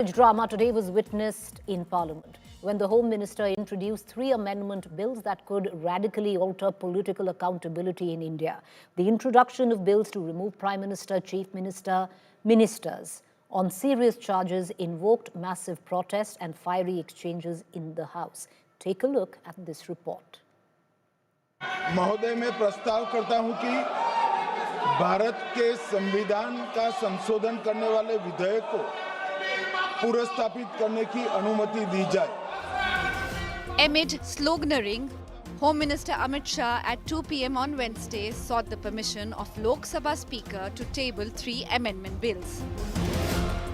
Huge drama today was witnessed in Parliament when the Home Minister introduced 3 amendment bills that could radically alter political accountability in India. The introduction of bills to remove Prime Minister, Chief Minister, ministers on serious charges invoked massive protest and fiery exchanges in the House. Take a look at this report. महोदय, मैं प्रस्ताव करता हूं कि भारत के संविधान का संशोधन करने वाले विधेयक को पुनर्स्थापित करने की अनुमति दी जाए. Amid sloganeering, Home Minister Amit Shah at 2 p.m. on Wednesday sought the permission of Lok Sabha Speaker to table 3 amendment bills.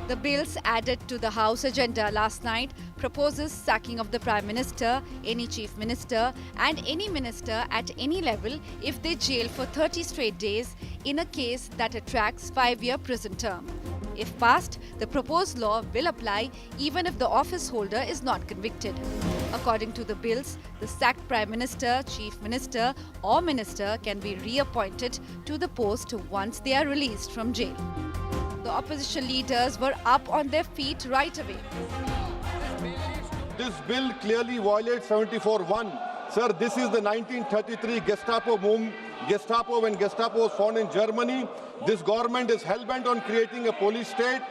The bills added to the House agenda last night proposes sacking of the Prime Minister, any Chief Minister and any minister at any level if they jail for 30 straight days in a case that attracts 5-year prison term. If passed, the proposed law will apply even if the office holder is not convicted. According to the bills, the sacked Prime Minister, Chief Minister or Minister can be reappointed to the post once they are released from jail. The opposition leaders were up on their feet right away. This bill clearly violates 74(1). Sir, this is the 1933 Gestapo move. When Gestapo was found in Germany, this government is hell-bent on creating a police state.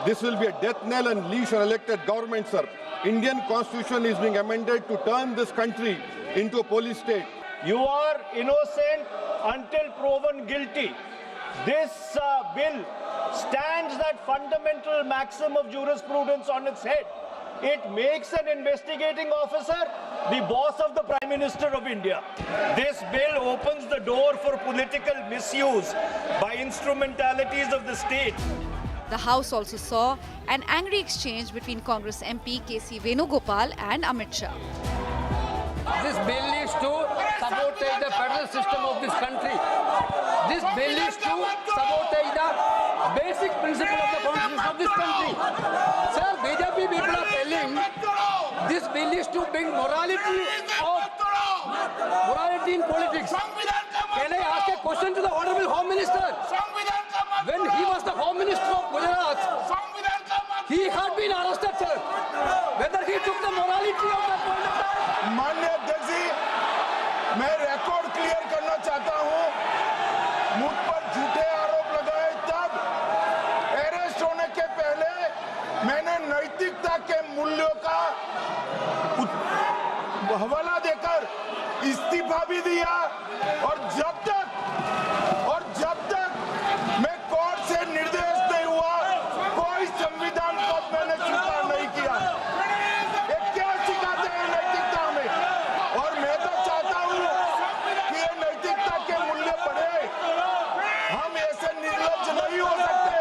This will be a death knell and leash an elected government, sir. Indian constitution is being amended to turn this country into a police state. You are innocent until proven guilty. This bill stands that fundamental maxim of jurisprudence on its head. It makes an investigating officer the boss of the Prime Minister of India. This bill opens the door for political misuse by instrumentalities of the state. The House also saw an angry exchange between Congress MP K.C. Venugopal and Amit Shah. This bill is to sabotage the federal system of this country. This bill is to sabotage the basic principle of the constitution of this country. Sir, BJP people are telling this bill is to bring morality in politics. Can I ask a question to the Honorable Home Minister? When he was the Home Minister of Gujarat, he had been arrested, sir. Whether he took the morality of that point of time. माननीय अध्यक्ष जी, मैं record clear करना चाहता हूं. मुझ पर झूठे आरोप लगाए तब अरेस्ट होने के पहले मैंने नैतिकता के मूल्यों का हवाला देकर इस्तीफा भी दिया और जब तक मैं कोर्ट से निर्देश नहीं हुआ कोई संविधान पद मैंने स्वीकार नहीं किया. ये क्या सिखाते हैं नैतिकता में? और मैं तो चाहता हूं कि ये नैतिकता के मूल्य बढ़े. हम ऐसे निर्लज्ज नहीं हो सकते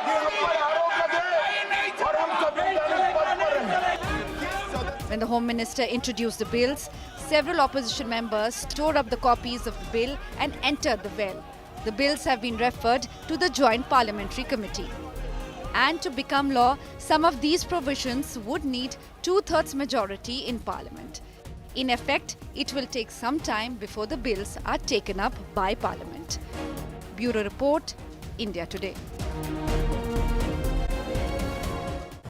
कि हम पर आरोप लगे और हम संवैधानिक पद पर रहें. When the Home Minister introduced the bills, several opposition members stored up the copies of the bill and entered the well. The bills have been referred to the Joint Parliamentary Committee. And to become law, some of these provisions would need 2/3 majority in Parliament. In effect, it will take some time before the bills are taken up by Parliament. Bureau Report, India Today.